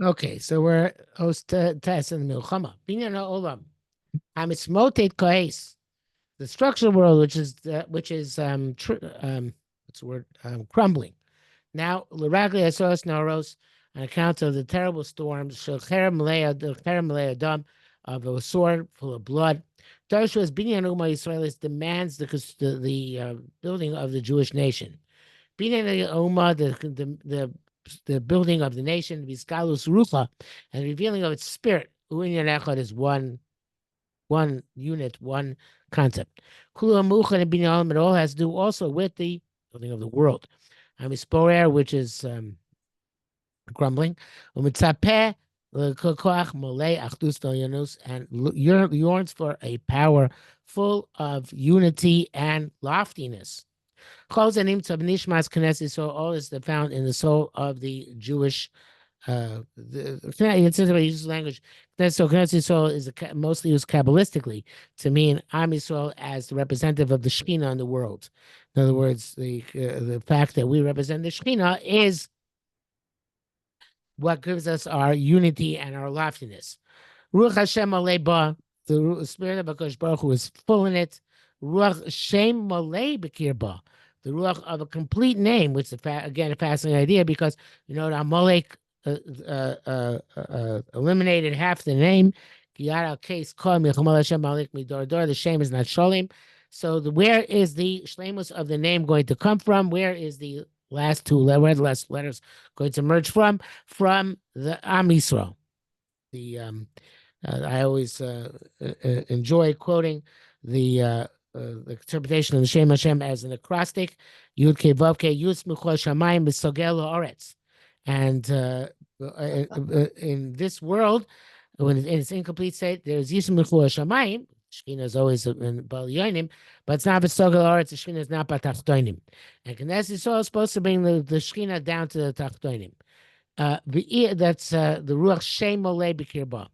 Okay, so we're host test in the Milchamah. Binyan Olam. Hamismotet Kohes. The structural world, what's the word? Crumbling. Now, Liragli Asos Noros, on account of the terrible storms, Shilcher Malaya, the Cher Malaya Dam, of a sword full of blood. Darshus Binyan Uma Israelis demands the building of the Jewish nation. Binyan Uma, the building of the nation, Vizgalus Rucha, and revealing of its spirit. Uinyan Echad is one unit, one concept. Kula Mucha and Binyan, it all has to do also with the building of the world. Amisporer, which is grumbling, umitzapeh koach molei achdus yanus, and yearns for a power full of unity and loftiness. Chol zanim tzav nishmas knesset, so all is found in the soul of the Jewish. It's interesting uses language. So Knesset soul is mostly used kabbalistically to mean Am Yisrael as the representative of the Shekhinah in the world. In other words, the fact that we represent the Shekhinah is what gives us our unity and our loftiness. Ruach Hashem Aleba, the spirit of HaKadosh Baruch Hu is full in it. Ruach Shem Malay Bekirba, the Ruach of a complete name, which is, again, a fascinating idea because, Amalek eliminated half the name. The shame is not Sholim. So where is the shlemus of the name going to come from? Where is the last last letters going to emerge from? From the Am Yisrael. I always enjoy quoting the interpretation of the Shem Hashem as an acrostic. Yud Ke Vav Ke Yud Smuchol Shamayim B'Sogel Orets. And in this world, when in its incomplete state, there's Yismuchol Shamayim. Shekhinah is always in Bal Yonim, but it's not B'Sogel Orets. The Shekhinah is not B'Tachtoinim. And Knesset Yisrael is supposed to bring the Shekhinah down to the Tachtoinim. That's the Ruach Shem Molei B'Kirba.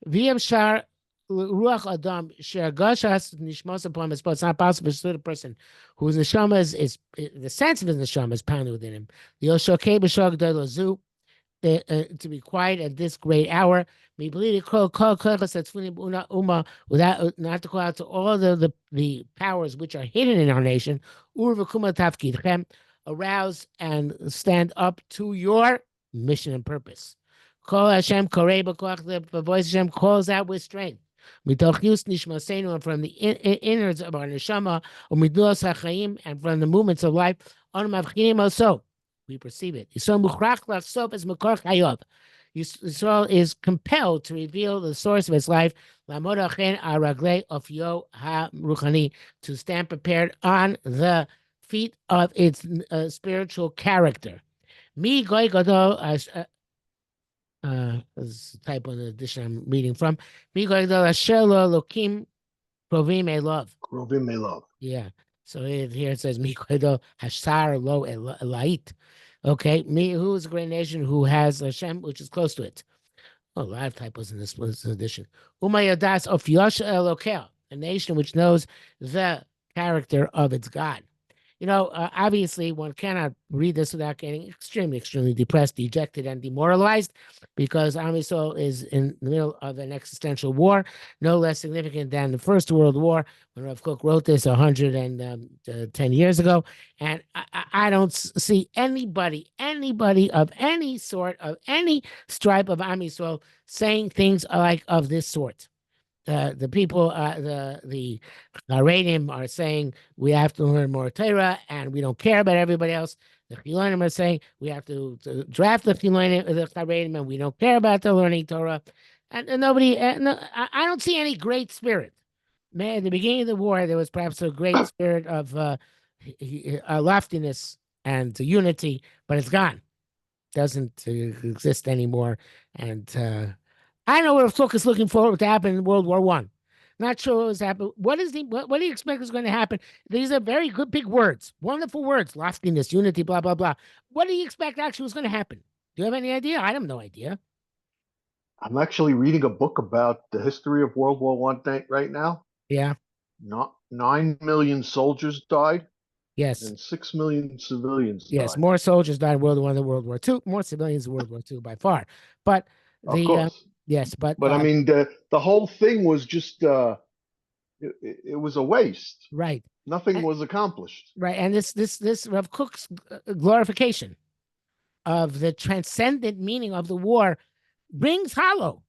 V'yem Shar Ruach Adam Shergashas Nishmos upon his spot. It's not possible for the person whose neshama is the sense of his neshama is pounded within him. The Yoshokei B'Shog Doilozu, to be quiet at this great hour. Me believe it call Uma without not to call out to all the powers which are hidden in our nation. Urvakuma Tafkidchem, arouse and stand up to your mission and purpose. Call Hashem Korei B'Koach, the voice of Hashem calls out with strength. Mitoch Yus Nishmaseinu, and from the innards of our neshama, Umidlos HaChaim, and from the movements of life, On Mavchinim also, we perceive it. Yisrael Muchrach Lachsof as Makor Chayov. Yisrael is compelled to reveal the source of its life, Lamod Achen Araglei of Yo HaRuchani, to stand prepared on the feet of its spiritual character. Mi Goy Gadol, this is a type of the edition I'm reading from. Mi Goy Gadol Asher Lo Elokim Krovim Elov. Krovim Elov. Yeah. So here it says Mi Goy Gadol Hashar Lo Elait. Okay, who is a great nation who has Hashem, which is close to it. Oh, a lot of typos in this edition. Umayadas of Yosha Elokel, a nation which knows the character of its God. Obviously, one cannot read this without getting extremely, extremely depressed, dejected, and demoralized, because Am Yisrael is in the middle of an existential war, no less significant than the First World War, when Rav Kook wrote this 110 years ago. And I don't see anybody of any sort, of any stripe of Am Yisrael saying things like of this sort. The people, the Haredim are saying we have to learn more Torah and we don't care about everybody else. The Chilonim are saying we have to draft the Chilonim, the Haredim, and we don't care about the learning Torah. And nobody, I don't see any great spirit. Man, at the beginning of the war, there was perhaps a great spirit of loftiness and unity, but it's gone. Doesn't exist anymore. And I know what Kook is looking forward to happen in World War I. Not sure what was happening. What do you expect is going to happen? These are very good big words, wonderful words, loftiness, unity, blah, blah, blah. What do you expect actually was going to happen? Do you have any idea? I have no idea. I'm actually reading a book about the history of World War I right now. Yeah. 9 million soldiers died. Yes. and 6 million civilians Yes. died. More soldiers died in World War I than World War II. More civilians in World War II by far. But Of the course. yes, but But I mean, the whole thing was just it was a waste. right. Nothing And, was accomplished. right. And this Rav Kook's glorification of the transcendent meaning of the war rings hollow.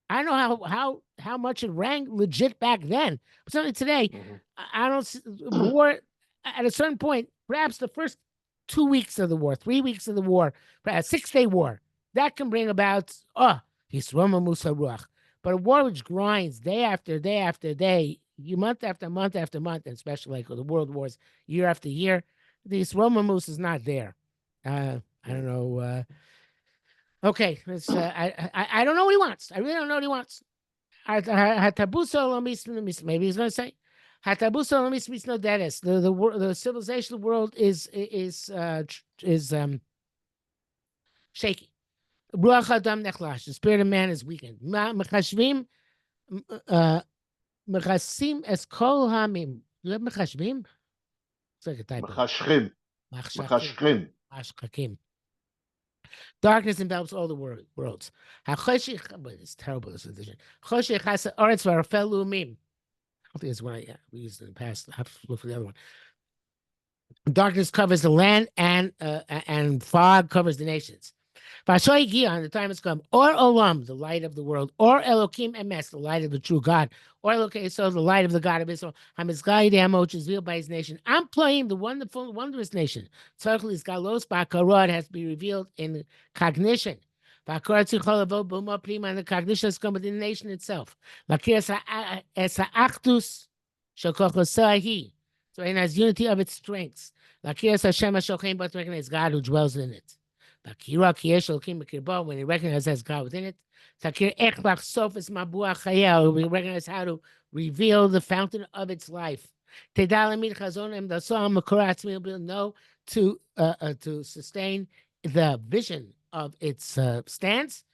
I don't know how much it rang legit back then, but certainly today, Mhm. I don't war at a certain point. Perhaps the first 2 weeks of the war, 3 weeks of the war, perhaps 6 day war, that can bring about hisroma musa ruach. But a war which grinds day after day after day, you month after month after month, and especially like the world wars, year after year, the hisroma musa is not there. I don't know. Okay, let's. I don't know what he wants. I really don't know what he wants. Maybe he's going to say the civilization of the world is shaky. Ruach Adam nechlash. The spirit of man is weakened. Mechashvim mechasim es kol hamim. You have mechashvim? It's like a typo. Machashchim. Machshakim. Machashchim. Machshakim. Darkness envelops all the worlds. It's terrible, this edition. Choshech has Orot v'arafel lumim. I think it's one we used in the past. I have to look for the other one. Darkness covers the land, and fog covers the nations. Vashoigia, the time has come, or Olam, the light of the world, or Elokim Emes, the light of the true God, or Elokim so the light of the God of Israel, Hamizgai Damo, which is revealed by his nation. I'm playing the wonderful, wondrous nation. Tzarchel is Galos Bakarod has to be revealed in cognition. Bakarod Tzicholavo Buma Prima, and the cognition has come within the nation itself. Lakir Esa Achtus Shokochosahi. So it has unity of its strengths. Lakir Hashem Hashochem, but recognize God who dwells in it. When he recognizes God within it, we recognize how to reveal the fountain of its life. Know to sustain the vision of its stance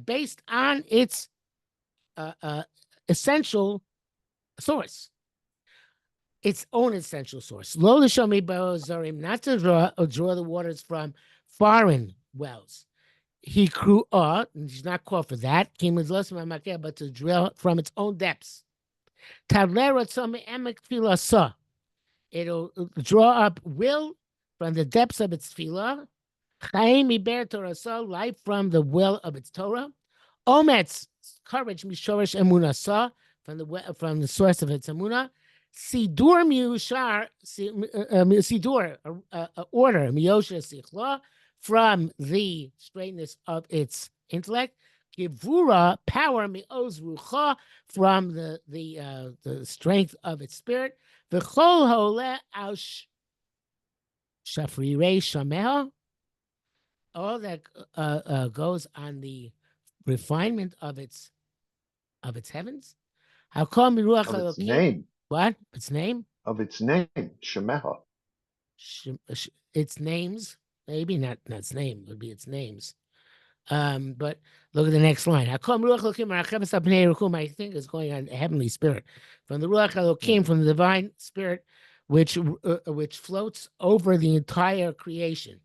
based on its essential source. Its own essential source. Lo l'shomi ba'ozarim, not to draw the waters from foreign wells. He crew and he's not called for that, but to drill from its own depths. It'll draw up will from the depths of its tefillah. Chaim iber Torah, life from the well of its Torah. Ometz, courage, mishorish emunah, from the source of its emunah. Sidur miushar, sidur, order, miyosha sichla, from the straightness of its intellect. Givura, power, mioz rucha, from the strength of its spirit. V'chol hole al shafrirei shameha, all that goes on the refinement of its heavens. How come Of its name. What? Its name? Of its name. Shemeha. Its names, maybe not its name, would be its names. But look at the next line. I think is going on heavenly spirit. From the Ruach Elokim, from the divine spirit, which floats over the entire creation.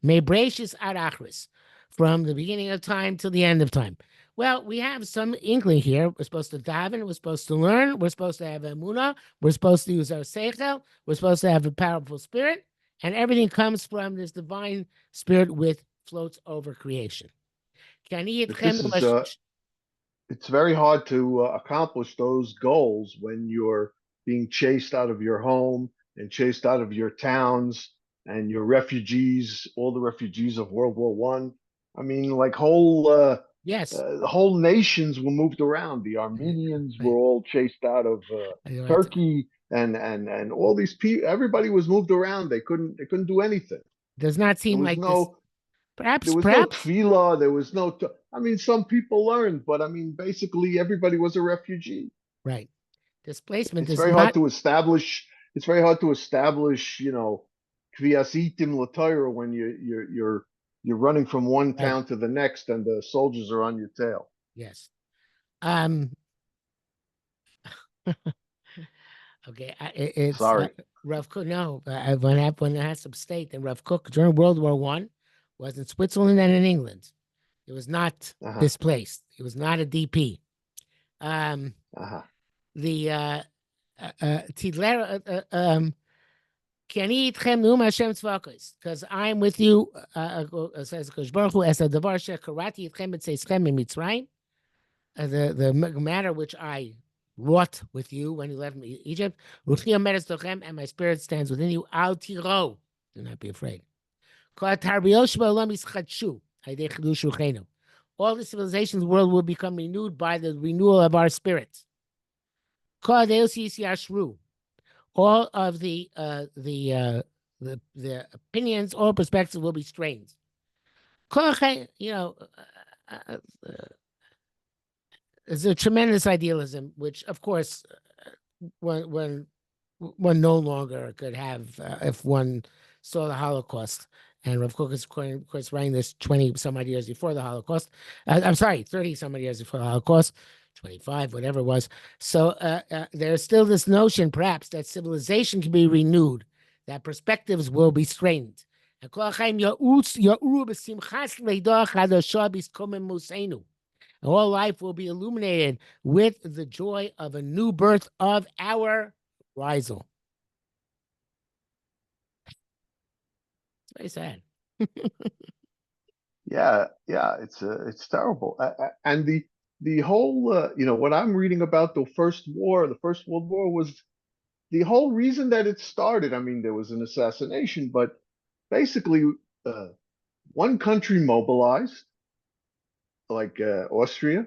Mebrachis ad achris, from the beginning of time till the end of time. Well, we have some inkling here. We're supposed to daven. We're supposed to learn. We're supposed to have emunah. We're supposed to use our seichel. We're supposed to have a powerful spirit. And everything comes from this divine spirit which floats over creation. It's very hard to accomplish those goals when you're being chased out of your home and chased out of your towns, and you're refugees, all the refugees of World War One. I mean, like Yes. whole nations were moved around. The Armenians were all chased out of Turkey, and all these people. Everybody was moved around. They couldn't do anything. Does not seem like this. There was no tefillah. There was no. I mean, some people learned, but I mean, basically, everybody was a refugee. Right. Displacement It's is very not hard to establish. It's very hard to establish, kviyasitim l'Torah when you're running from one right. town to the next, and the soldiers are on your tail. Yes. Okay, it's Sorry. Rav Kook. No, when I had some state, and Rav Kook during World War One was in Switzerland and in England. It was not Uh-huh. displaced. It was not a DP. Um, Uh-huh. the Tidler, because I'm with you, says Kosh Baruch Hu, as a davar shekarati itchem etzeichem in Mitzrayim, the matter which I wrought with you when you left me Egypt, Ruchi omedes tochem, and my spirit stands within you. Al tiro, do not be afraid. Kol tarbiyot shebaolam yischadshu, haydei chidush ruchenu. All the civilizations of the world will become renewed by the renewal of our spirits. Kol deus yishru. All of the opinions, all perspectives will be strained. You know, there's a tremendous idealism, which, of course, when one no longer could have if one saw the Holocaust. And Rav Kook is, of course, writing this 20 some odd years before the Holocaust. I'm sorry, 30 some odd years before the Holocaust, 25, whatever it was. So there's still this notion, perhaps, that civilization can be renewed, that perspectives will be strained. And all life will be illuminated with the joy of a new birth of our risal. It's very sad. Yeah, it's terrible. And the whole what I'm reading about the First World War was the whole reason that it started. I mean, there was an assassination, but basically, one country mobilized, like Austria,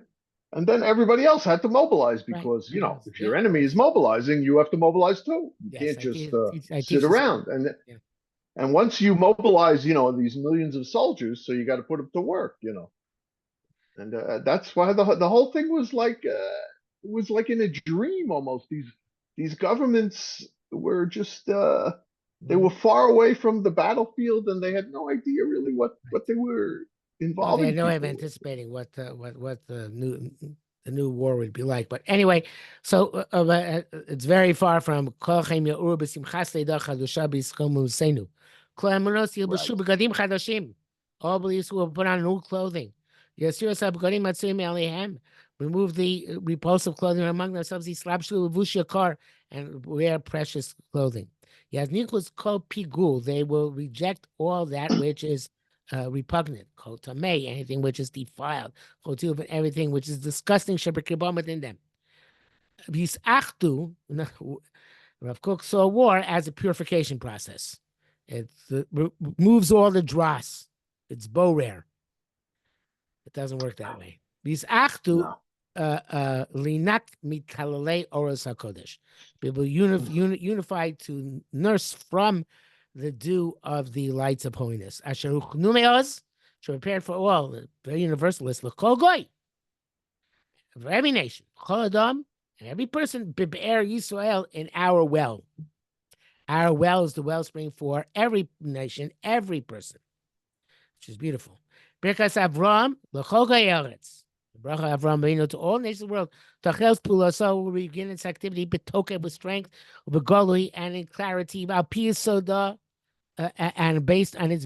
and then everybody else had to mobilize Right. because Yes. if your enemy is mobilizing, you have to mobilize too. You Yes, can't I just teach sit around. yeah. And once you mobilize, these millions of soldiers, so you got to put them to work. And that's why the whole thing was like it was like in a dream almost. These governments were just they were far away from the battlefield, and they had no idea really what they were Well, they involving had no way of people with. anticipating what the new war would be like. But anyway, so it's very far from Kol Chaim Ya'ur B'Simchas Leida Chadusha B'Yischom U'Seinu. Kol Emunos Right. Yilbashu B'Gadim Chadashim. All believers will put on new clothing. Yasir Asab B'Gadim Matzuim Alehem. Remove the repulsive clothing among themselves. Yislabshu Levush Yakar, and wear precious clothing. Yaznikus Kol Pigul. They will reject all that which is repugnant, may anything which is defiled, everything which is disgusting, within them. Rav Kook saw war as a purification process. It removes all the dross. It's borer. It doesn't work that way. No. Linat mikalalei oros hakodesh. People unified to nurse from the dew of the lights of holiness. Asher numeos, prepared for all, very universalist. L'kol goy, for every nation, chol adam, and every person, be'er Yisrael, in our well. Our well is the wellspring for every nation, every person, which is beautiful. Birkas Avram, l'chol goy eretz. The bracha Avram Beinu to all nations of the world. Tachels Pulaso will begin its activity, betoke with strength, begolui, and in clarity. About Piyasoda, and based on its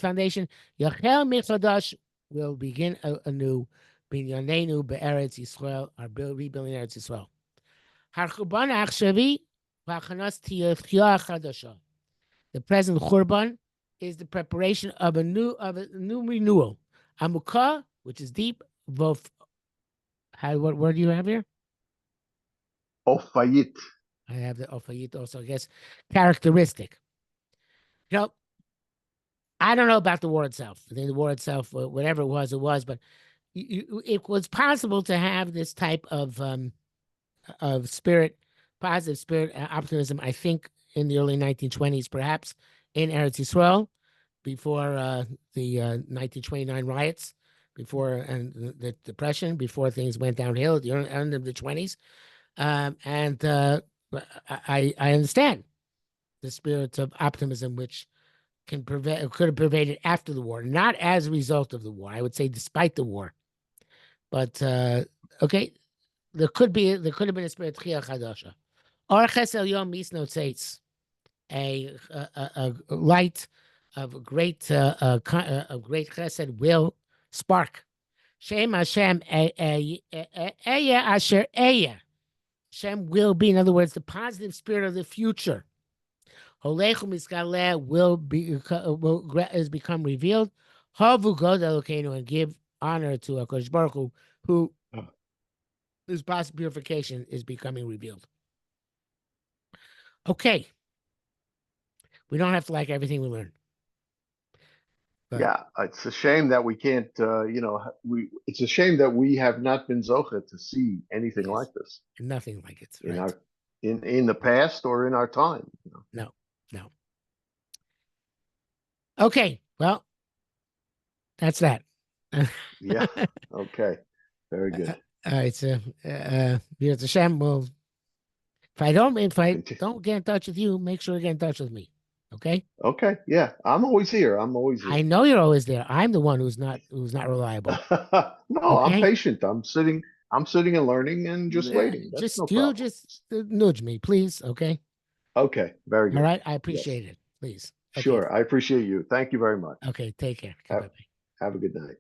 foundation, Yachel Michadash will begin anew. Binyanenu be'eretz Yisrael, our rebuilding Eretz Yisrael. Harchuban achshavi v'achanas tiyachya chadasha. The present churban is the preparation of a new renewal. Amukah, which is deep. What word do you have here? Ofayit. I have the ofayit also, I guess, characteristic. I don't know about the war itself. I think the war itself, whatever it was, but it was possible to have this type of spirit, positive spirit, optimism, I think, in the early 1920s, perhaps, in Eretz Yisrael, before the 1929 riots, before the Depression, before things went downhill at the end of the 20s. And I understand the spirit of optimism, which could have pervaded after the war, not as a result of the war. I would say despite the war. But okay, there could have been a spirit Tchiyah Chadasha. Or Chesel Yom Misno Tzaitz, a light of great chesed will spark. Shem Hashem Eya Asher Eya. Hashem will be, in other words, the positive spirit of the future. Holechu Miskaleh is become revealed. Havu God Elokeinu, and give honor to HaKadosh Baruch who his positive purification is becoming revealed. Okay. We don't have to like everything we learn. But Yeah, it's a shame that we can't, it's a shame that we have not been zocha to see anything yes, like this nothing like it. in Right. our in the past or in our time. No. Okay. Well, that's that. Yeah. Okay. Very good. All right. So, B'ezras Hashem, well, if I don't get in touch with you, make sure to get in touch with me. Okay. Okay. Yeah. I'm always here. I'm always I here. know you're always there. I'm the one who's not reliable. No, I'm Okay. patient. I'm sitting and learning and just waiting. That's no problem. Just nudge me, please. Okay. Okay. Very All good. right. I Yes. appreciate it. Please. Okay. Sure. I appreciate you. Thank you very much. Okay. Take care. Have, Bye-bye. have a good night.